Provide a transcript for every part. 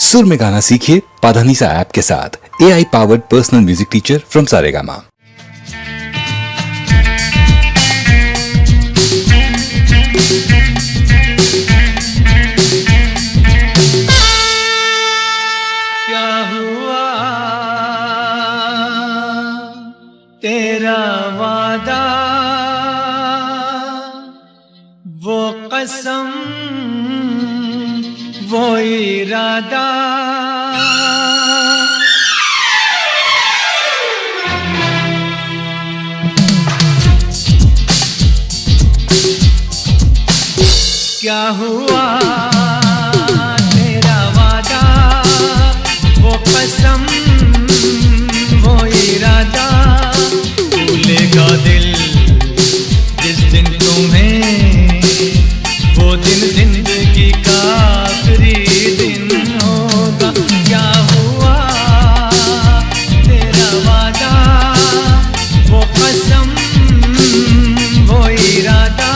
सुर में गाना सीखिए पाधानीसा ऐप के साथ। AI powered personal music teacher from Saregama. क्या हुआ तेरा वादा, वो कसम, वो इरादा, क्या हुआ तेरा वादा, वो कसम, वो इरादा, भूलेगा दिल जिस दिन तुम्हें, वो दिन जिंदगी का आखिरी दिन होगा। क्या हुआ तेरा वादा, वो कसम, वो इरादा,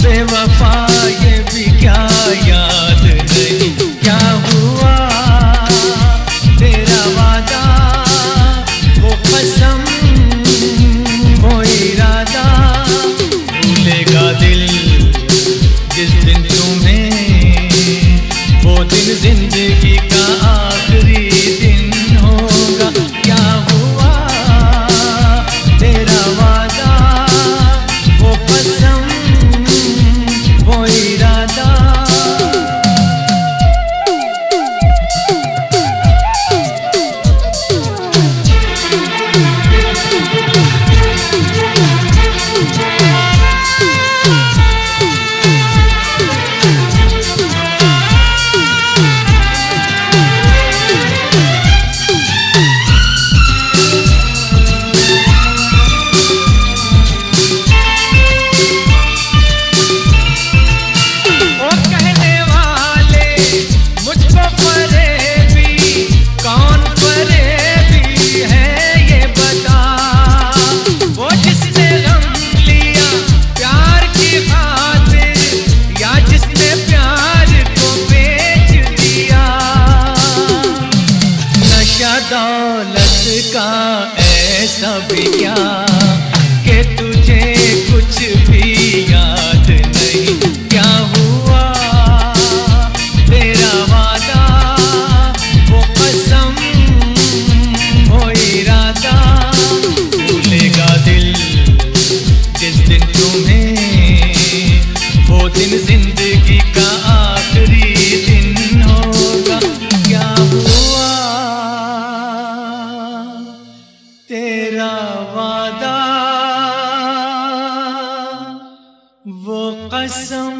बेवफा ये भी क्या याद नहीं। क्या हुआ तेरा वादा, वो कसम, वो इरादा, भूलेगा दिल जिस दिन तुम्हें, वो दिन जिंदगी का आखिरी दिन होगा। क्या हुआ तेरा वादा, वो कसम, वो इरादा, दौलत का ऐसा भी क्या कि तुझे कुछ भी याद नहीं। क्या हुआ तेरा वादा, वो कसम, वो इरादा, भूलेगा दिल जिस दिन तुम्हें, वो दिन जिंदगी का आखिरी दिन होगा। क्या हुआ तेरा वादा, वो कसम,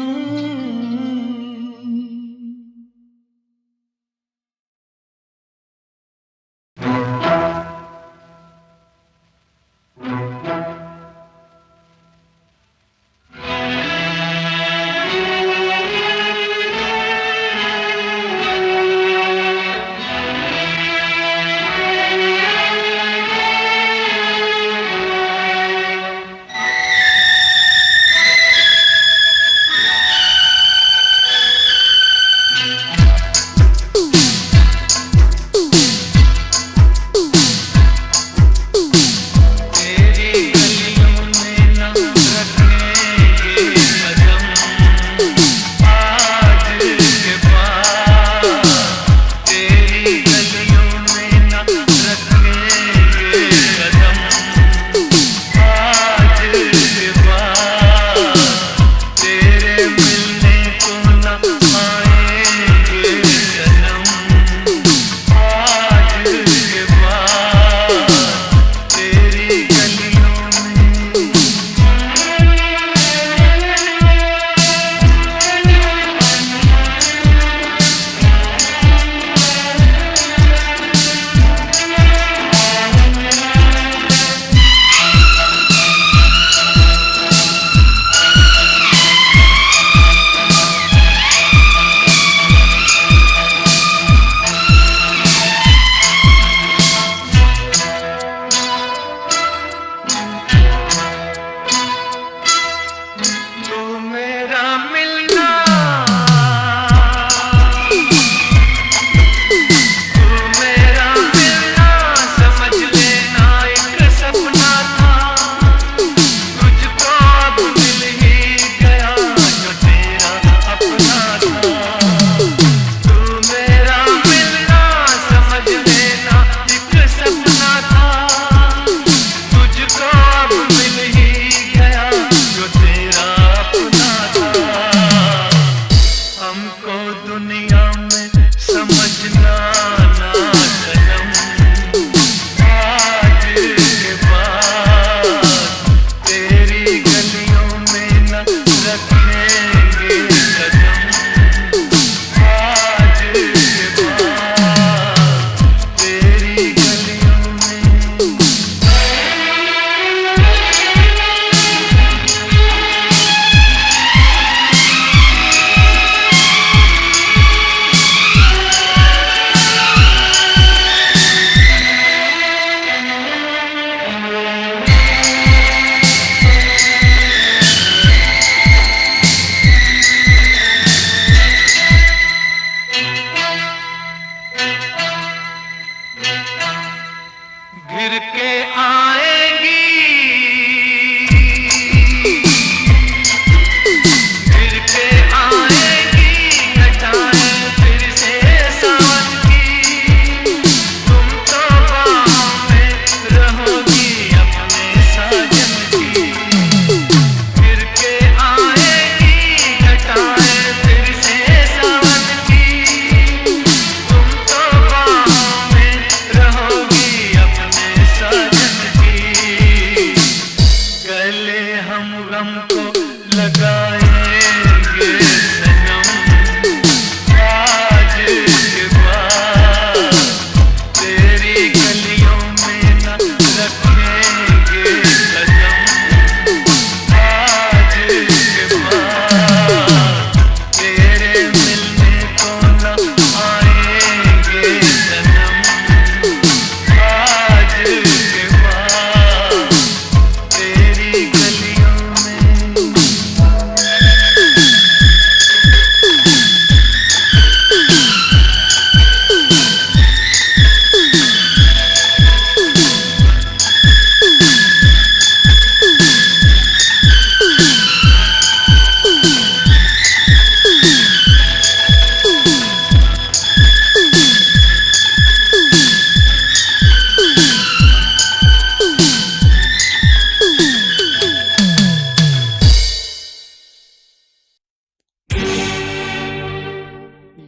गम को लगाएंगे सनम आज के बाद तेरी गलियों में न रखेंगे कदम आज के बाद तेरे मिलने को न आएंगे सनम आज के बाद तेरी गलियों में।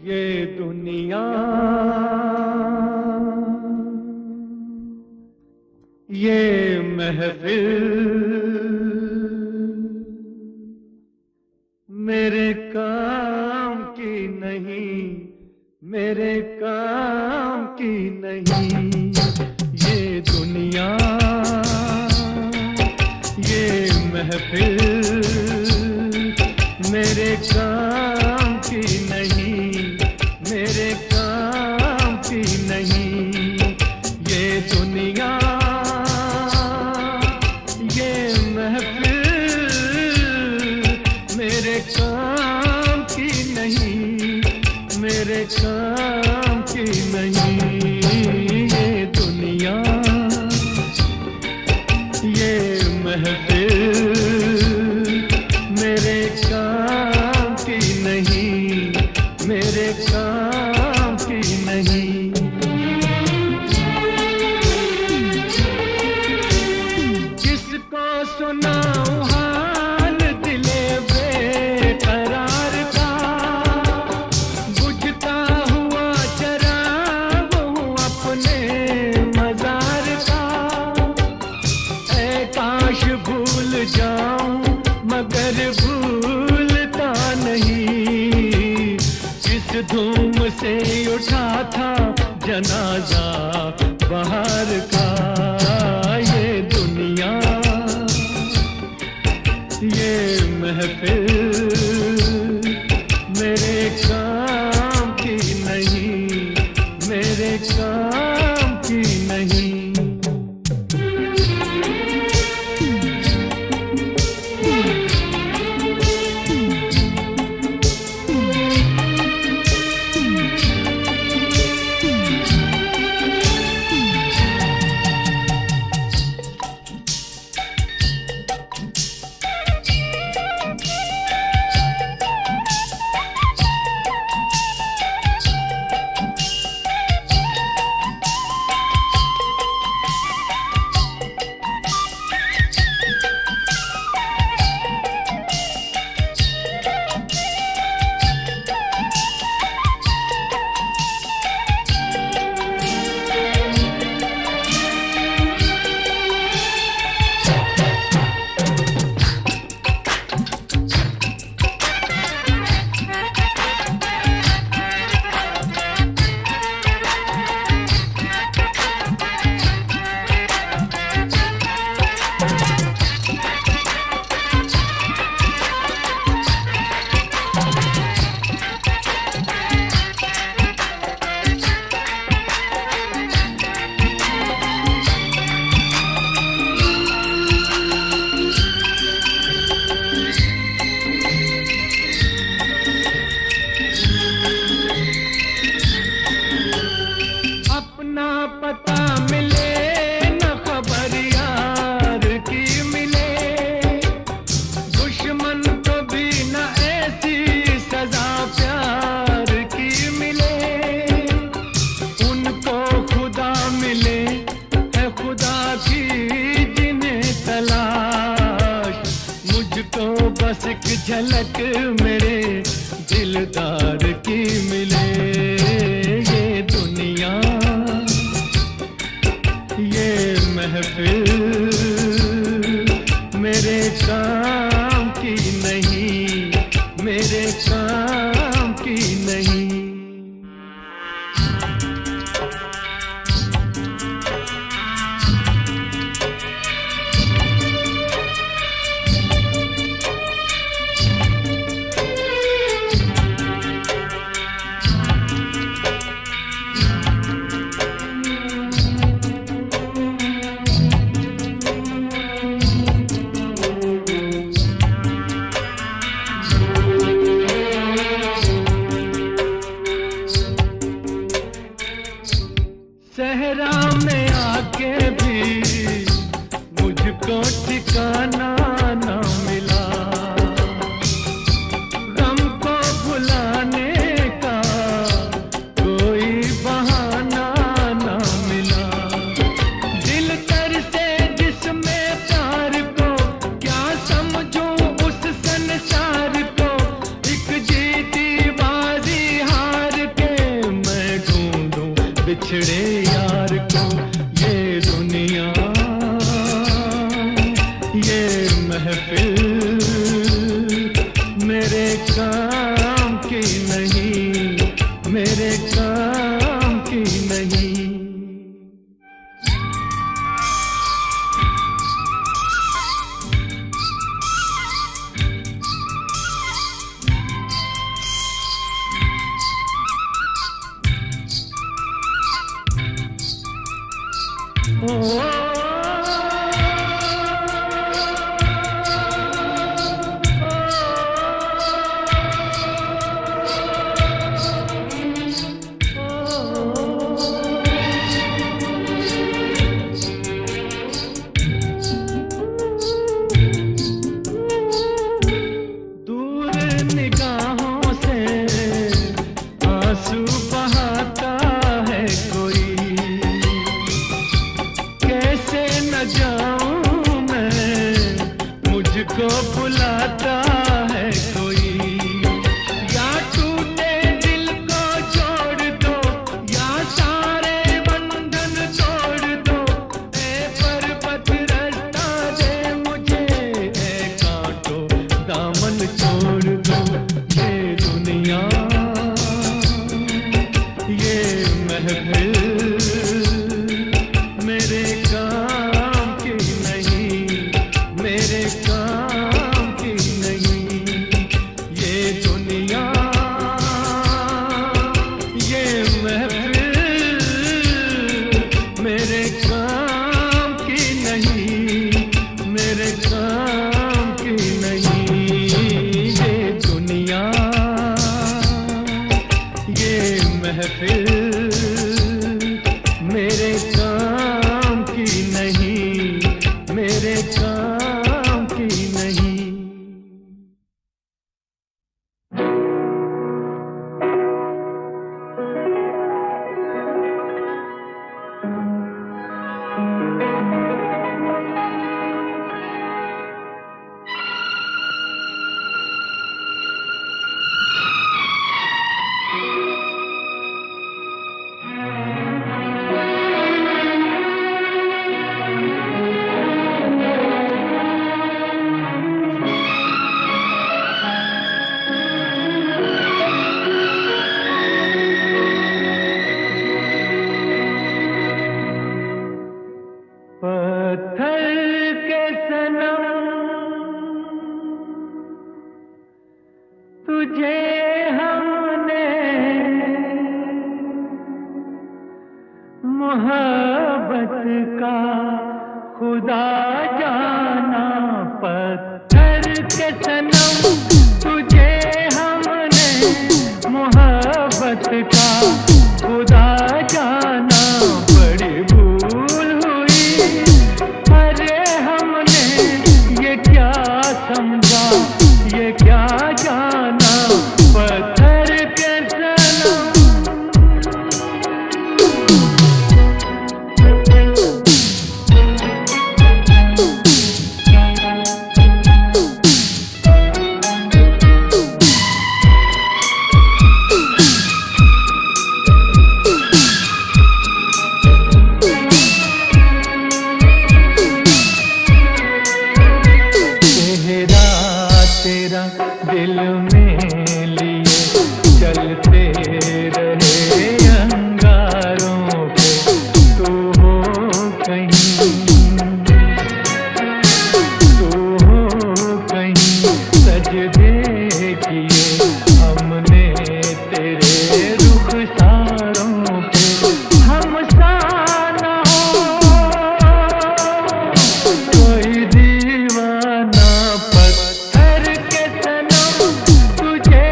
ये दुनिया ये महफिल मेरे काम की नहीं, मेरे काम की नहीं। ये दुनिया ये महफिल मेरे काम की नहीं, मेरे काम की नहीं। ये दुनिया ये महफिल मेरे काम की नहीं, मेरे काम की नहीं। ये दुनिया ये महफिल मेरे काम की नहीं, मेरे काम की नहीं। किसको सुनाऊं हाल दिले बेकरार का, बुझता हुआ चराग हूँ अपने मजार का। ऐ काश भूल जाऊं मगर भूलता नहीं, जिस धूम से उठा था जनाजा बाहर का। ये दुनिया ये महफिल मेरे काम की नहीं, मेरे काम की नहीं। झलक मेरे दिलदार की मिले। ये दुनिया ये महफिल मेरे काम महफिल मेरे काम की नहीं, मेरे काम की नहीं। दूर निगाहों से आंसू बहाता है कोई, कैसे न जाऊं मैं, मुझको बुलाता है कोई। या टूटे दिल को जोड़ दो, या सारे बंधन तोड़ दो, ऐ पर्वत रास्ता दे मुझे, ऐ कांटो दामन छोड़ दो। ये दुनिया ये महफिल मेरे काम की नहीं, मेरे काम की नहीं। ये दुनिया ये महफिल मेरे काम की नहीं, मेरे काम की नहीं। ये दुनिया ये महफिल मेरे काम की नहीं, मेरे काम की नहीं। पत्थर के सनम तुझे हमने मोहब्बत का खुदा जाना। पत्थर के सनम तुझे हमने मोहब्बत का खुदा जाना। बड़ी भूल हुई, अरे हमने ये क्या समझा, ये क्या जाना। पत्थर के सनम तेरा दिल में लिए चलते रहे अंगारों पे, तू हो कहीं, तू हो कहीं। सजदे किए हमने तेरे रुखसारों पे, हम सा ना हो कोई दीवाना। पत्थर के सनम तुझे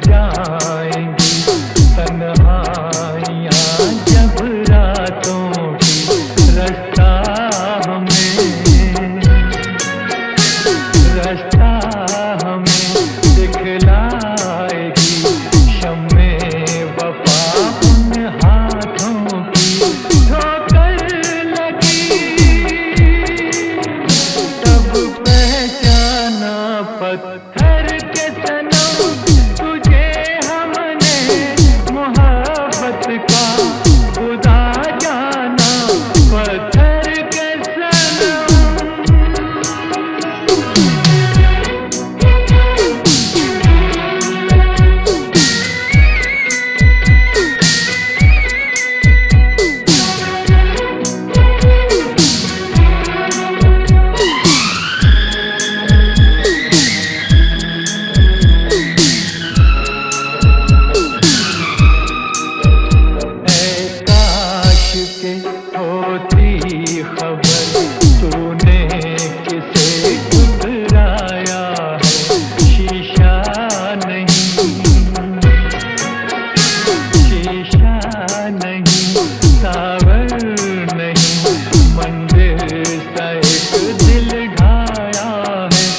जाएंगी तन्हाइयाँ जब रातों की रास्ता हमें दिखलाएगी शम्मे वफा उन हाथों की ठोकर लगी तब पहचाना पत्थर के सनम तुझे हमने मोहब्बत का खुदा जाना पत्थर के सनम होती खबर तूने किसे ठुकराया है शीशा नहीं सावर नहीं मंदिर सा एक दिल ढाया है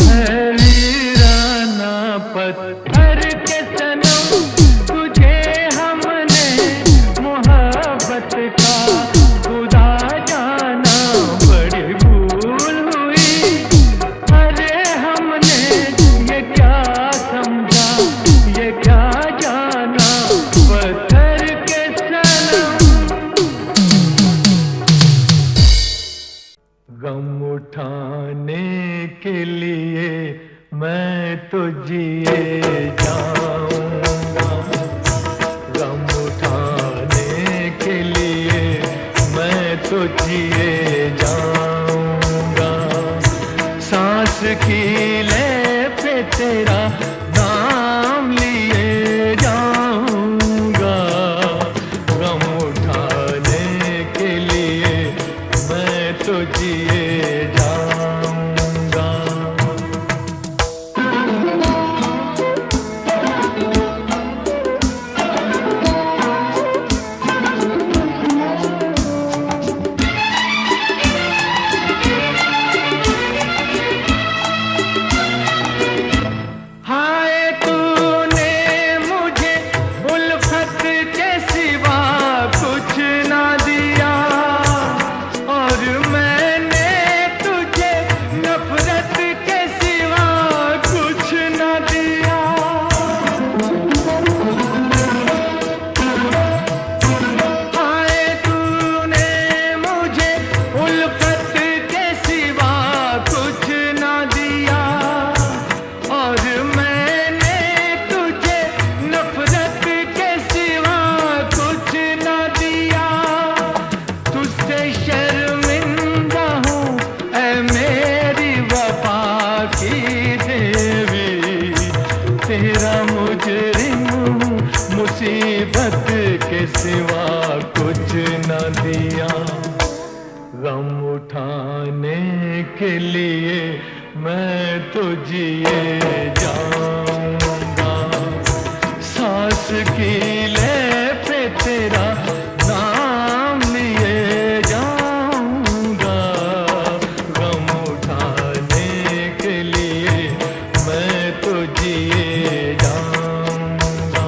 है वीराना पत्थर के सनम तुझे हमने मोहब्बत का खुदा जाना बड़ी भूल हुई अरे हमने ये क्या समझा ये क्या जाना पत्थर के सनम गम उठाने के लिए मैं तो जिए जाऊंगा गम उठाने के लिए मैं तो जिए जाऊंगा सांस की ले पे तेरा नाम लिए जाऊंगा गम उठाने के लिए मैं तो जिए जाऊंगा हाय तूने मुझे उल्फत के सिवा कुछ ना दिया और मैंने तुझे नफरत के सिवा कुछ ना दिया हाय तूने मुझे उल्फत के सिवा कुछ ना दिया और मैंने तुझे नफरत के सिवा कुछ ना दिया तुझसे शर्मिंदा हूँ ऐ मेरी वफा की देवी तेरा मुजरिम हूँ मुसीबत के सिवा कुछ ना दिया गम उठाने के लिए मैं तो जिए जाऊंगा सांस की ले पे तेरा नाम लिए जाऊंगा गम उठाने के लिए मैं तो जिए जाऊंगा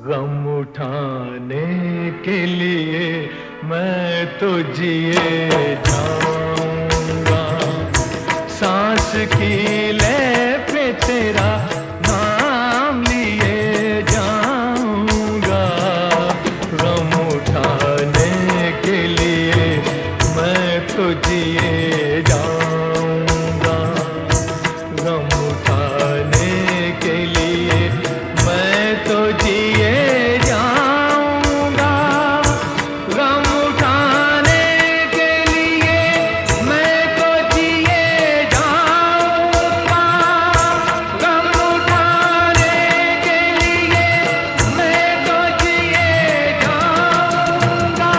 गम उठाने के लिए मैं तो जिए जाऊंगा, सांस की ले पे तेरा नाम लिए जाऊंगा। गम उठाने के लिए मैं तो जिए जाऊंगा, गम उठाने के लिए मैं तो जिए जाऊंगा। गम उठाने के लिए मैं तो जिए जाऊंगा, गम उठाने के लिए मैं तो जिए जाऊंगा।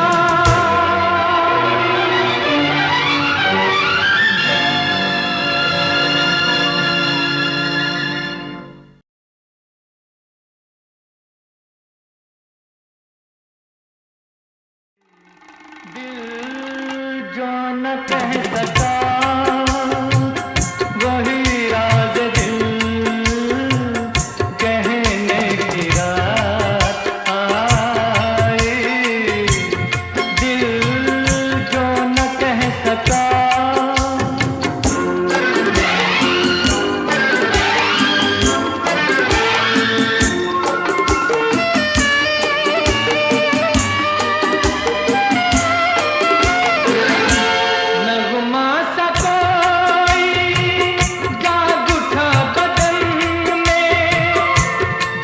दिल जो न कह सका वही राज दिल कहने की रात आई। दिल जो न कह सका नगमा सा कोई जाग उठा बदन में,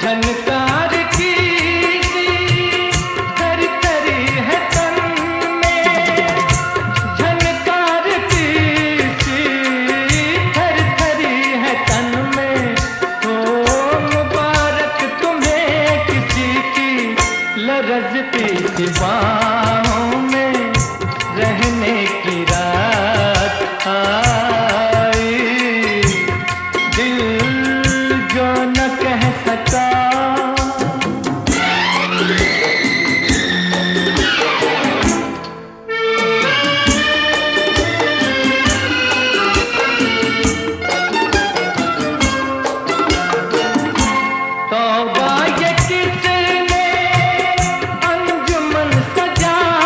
झनकार की सी थर थरी है तन में, झनकार की सी थर थरी है तन में। हो मुबारक तुम्हें किसी की लरज़ती सी बाहों में रहने की रात आई। दिल जो न कह सका तौबा ये किसने अंजुमन सजाई।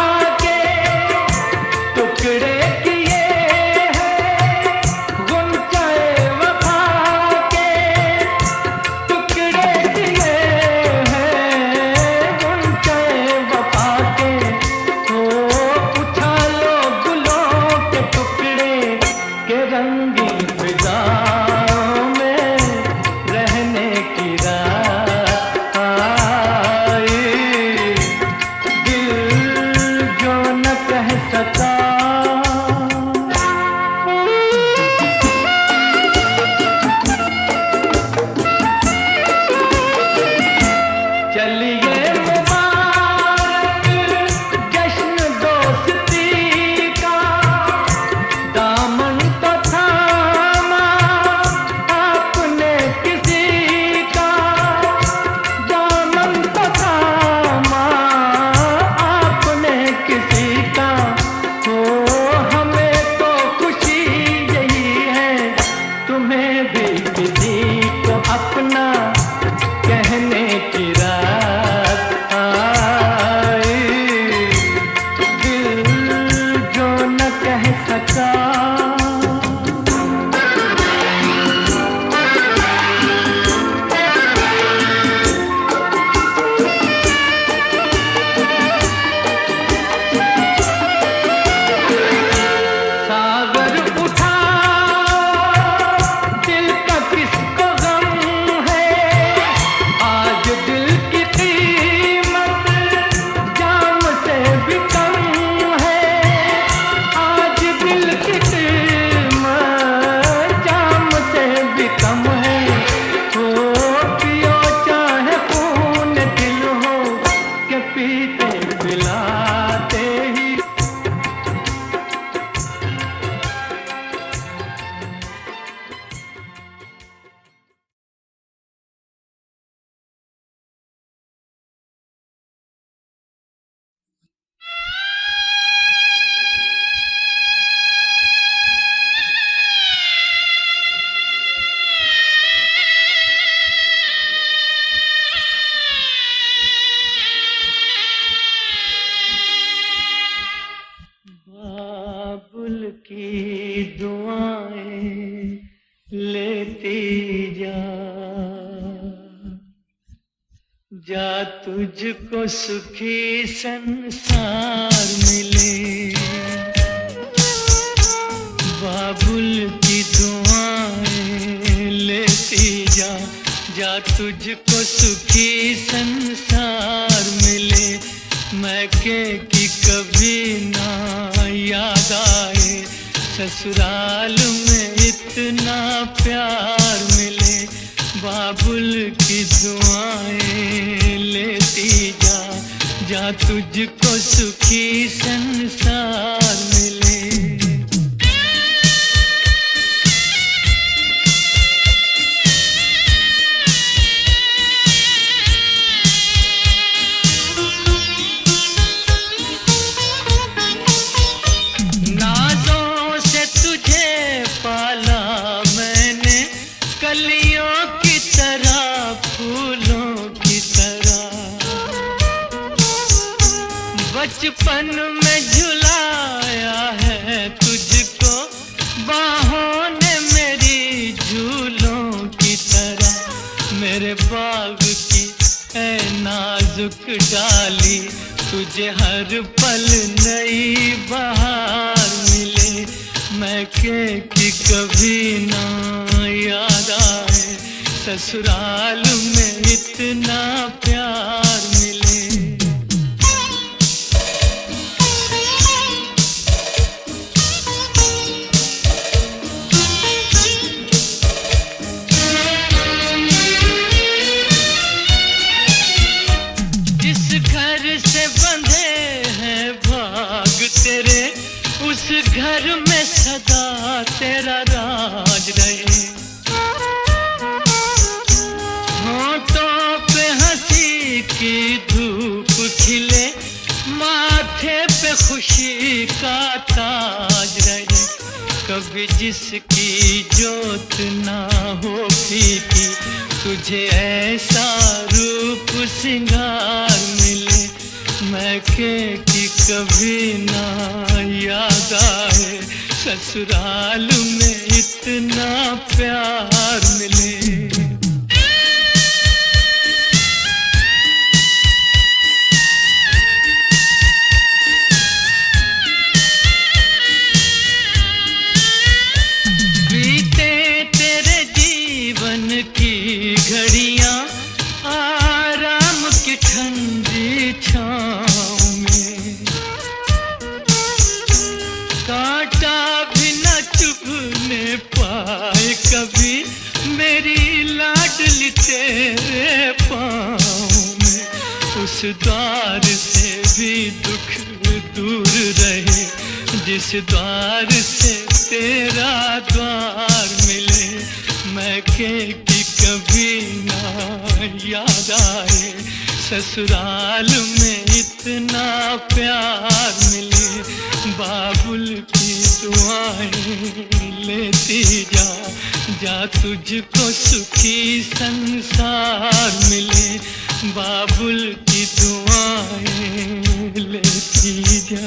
या तुझको सुखी संसार मिले। बाबुल की दुआएं लेती जा, जा तुझको सुखी संसार मिले। मैके की कभी ना याद आए, ससुराल में इतना प्यार मिले। बाबुल की दुआएं लेती जा, जा तुझको सुखी संसार मिले। नाज़ों से तुझे पाला मैंने, कलियों की तरह, फूलों की तरह। बचपन में झुलाया है तुझको बाहों ने मेरी, झूलों की तरह। मेरे बाग की है नाजुक डाली, तुझे हर पल नई बहार मिले। मैके की कभी ना याद आए, ससुराल में इतना प्यार मिले। जिस घर से बंधे हैं भाग तेरे, उस घर में सदा तेरा राज रहे। होठों पे हंसी की धूप खिले, माथे पे खुशी का ताज रहे। कभी जिसकी जोत ना हो फीकी, तुझे ऐसा रूप सिंगार मिले। मैके की कभी ना याद आए, ससुराल में इतना प्यार मिले। बीते तेरे जीवन की घड़ियां आराम की ठंडी छाँव में, कांटा भी न चुभने पाए कभी मेरी लाडली तेरे पाँव में। उस द्वार से भी दुख दूर रहे, जिस द्वार से तेरा द्वार मिले। मैके की कभी ना याद आए, ससुराल में इतना प्यार मिले। बाबुल की दुआएं लेती जा, जा तुझको सुखी संसार मिले। बाबुल की दुआएं लेती जा।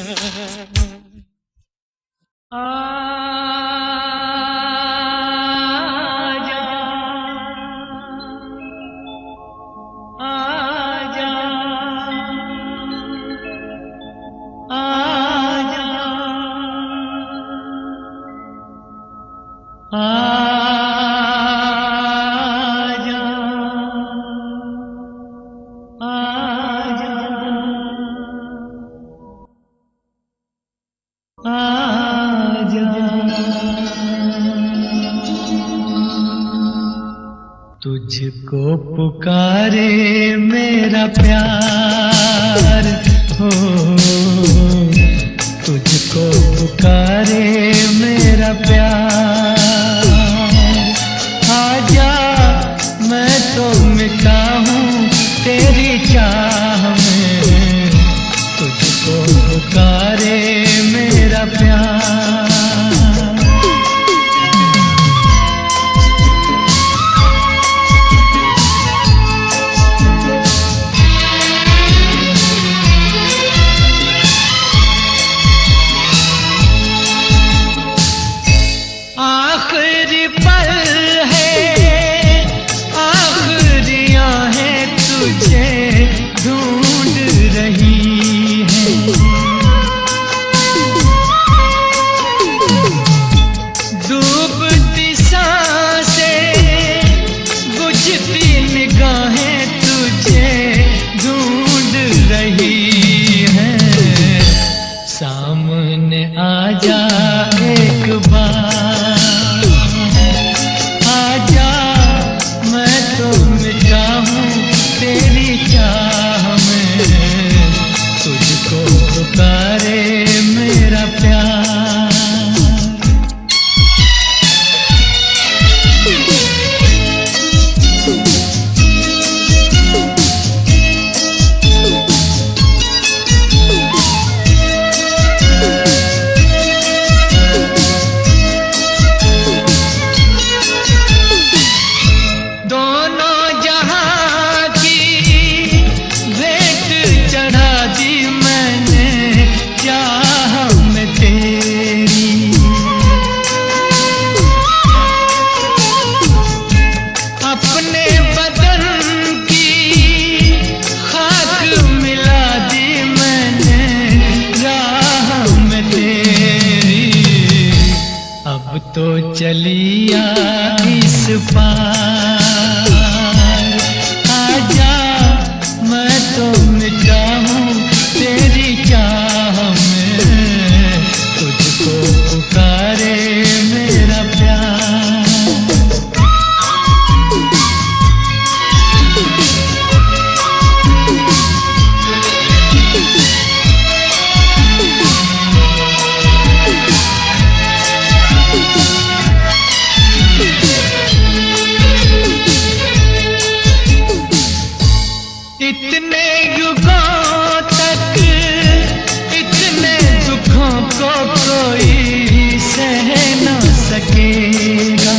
तुझको पुकारे मेरा प्यार हो, तुझको पुकारे मेरा प्यार। आजा मैं तो मिटा हूँ तेरी चाह में, तुझको पुकारे मेरा प्यार। आखिरी पल है, आखिरियां हैं तुझे चाह में तुझको पुकारे मेरा प्यार। तो चलिया इस पार, आजा मैं तो मिटा हूँ तेरी चाह में, तुझको पुकारे मेरा प्यार। इतने युगों तक इतने दुखों को कोई सह न सकेगा,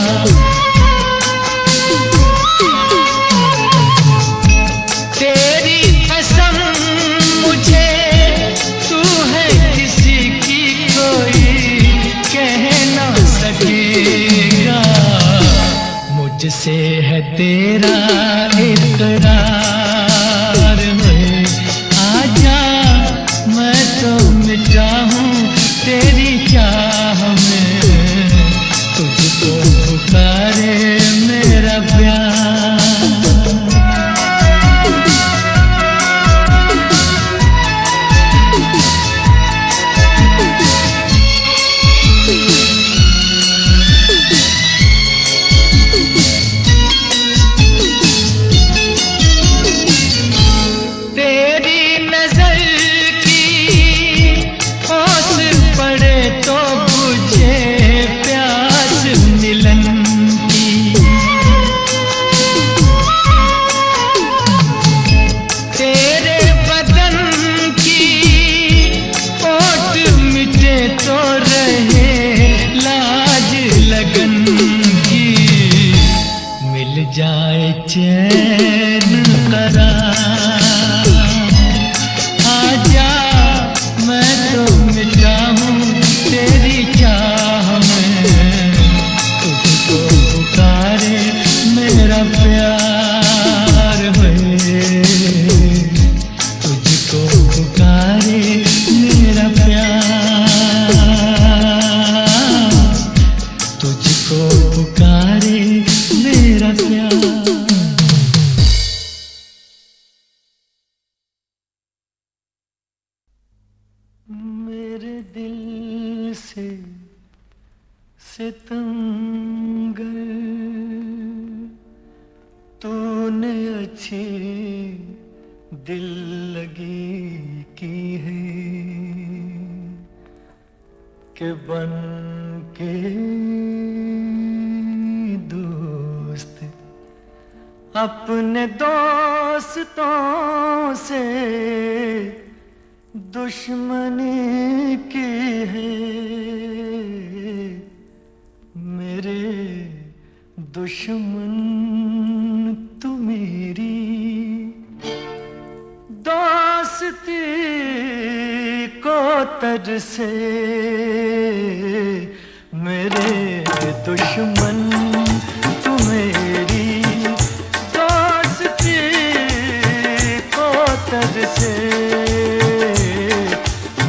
तेरी कसम मुझे तू है किसी की कोई कह न सकेगा, मुझसे है तेरा इकरार। मिटा हूँ तेरी चाह में, तुझको पुकारे मेरा प्यार। जाए चैन करार, आजा मैं तो मिटा हूँ तेरी चाह में, तुझको पुकारे मेरा प्यार है, तुझको पुकारे मेरा प्यार, तुझको पुकारे मेरा प्यार। मेरे दिल से सितमगर तूने अच्छी दिल लगी की है, कि बन के दोस्त अपने दोस्तों से दुश्मनी की है, मेरे दुश्मन तू मेरी दोस्ती को तरसे, मेरे दुश्मन तू मेरी दोस्ती को तरसे,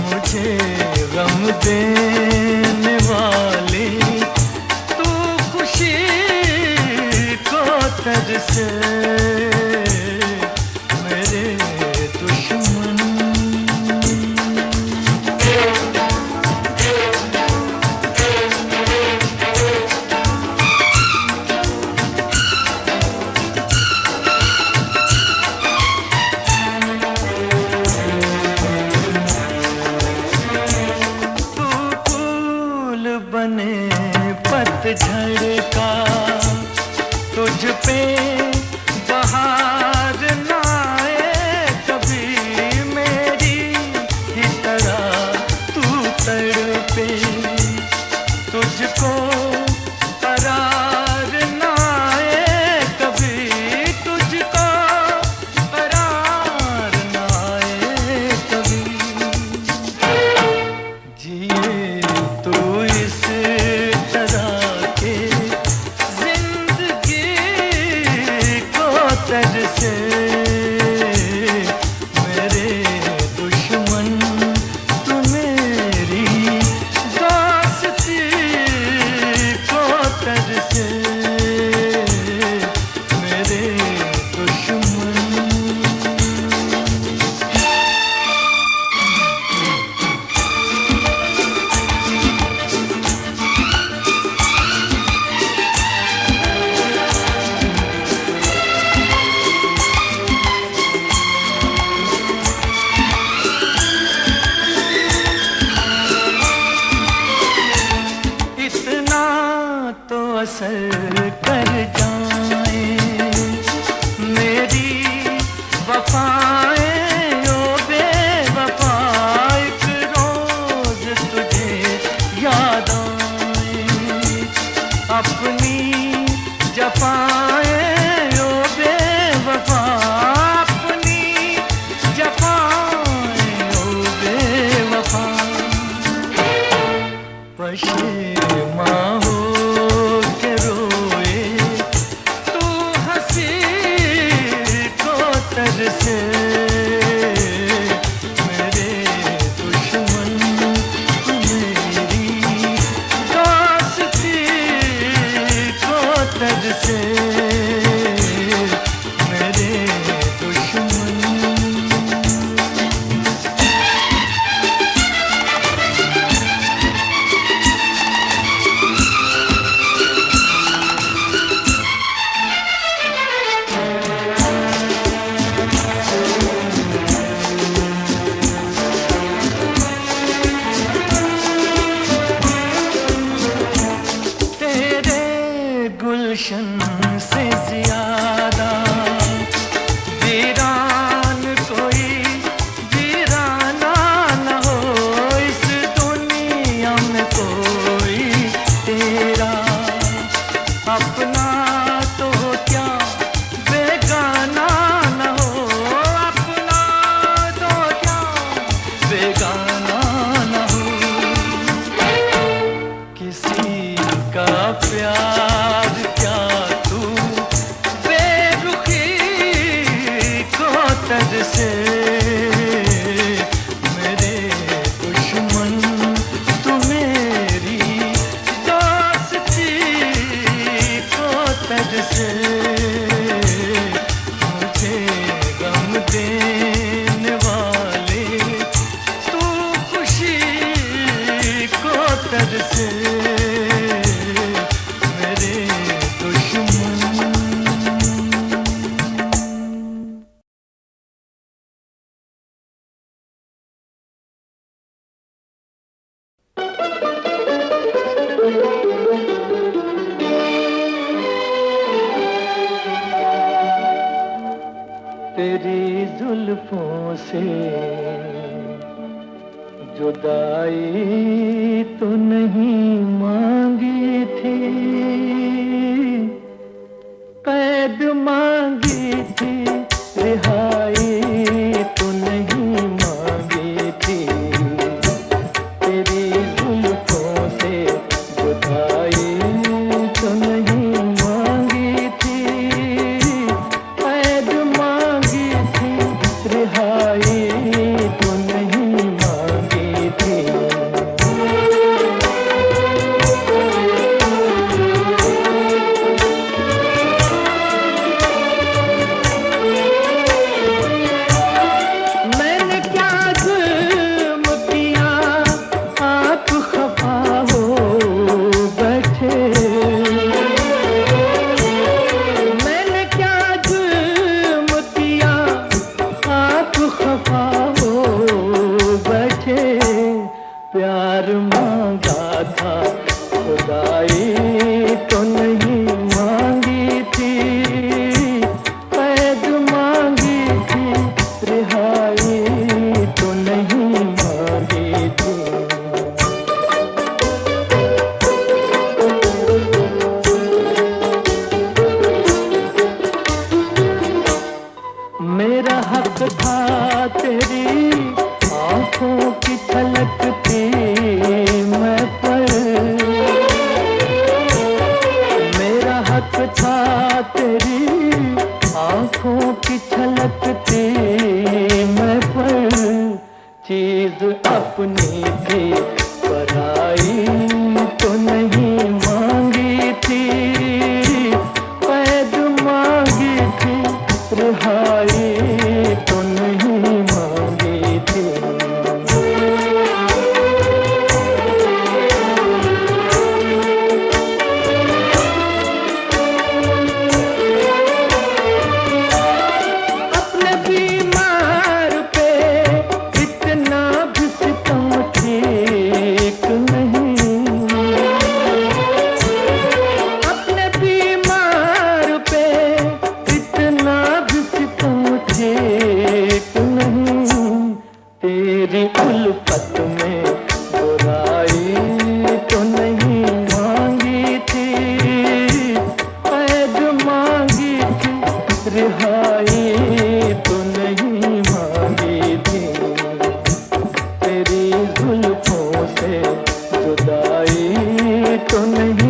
मुझे गम देने वाली तू खुशी को तरसे, मेरे दुश्मन। मेरे दुश्मन तू मेरी दोस्ती को तुझसे मुझे गम देने वाले तू खुशी को तुझसे मेरे दुश्मन। तेरी जुल्फों से जुदाई तो नहीं मांगी थी, कैद मांगी थी, रिहाई तो नहीं मांगी थी। तेरी जुल्फों से जुदाई तो नहीं मांगी थी, कैद मांगी थी, रिहाई तो नहीं मांगी थी। मैंने क्या जुल्म किया आप खफा हो बैठे, मैंने क्या जुल्म किया आप खफा हो बैठे। प्यार मांगा था खुदाई तो नहीं मांगी थी, कैद मांगी थी, रिहाई तो नहीं मांगी थी। मेरा हक था तेरी आंखों की छलकती मैं पर, मेरा हक था तेरी आंखों की छलकती मैं पर। चीज अपनी थी पराई तो नहीं मांगी थी, कैद मांगी थी, रिहाई तो नहीं मांगी थी। अपने बीमार पे इतना भी सितम ठीक नहीं, अपने बीमार पे इतना भी सितम ठीक नहीं। तेरी उल्फत में बुराई तो नहीं मांगी थी, कैद मांगी थी, रिहाई तो नहीं मांगी थी। तेरी जुल्फों से जुदाई तो नहीं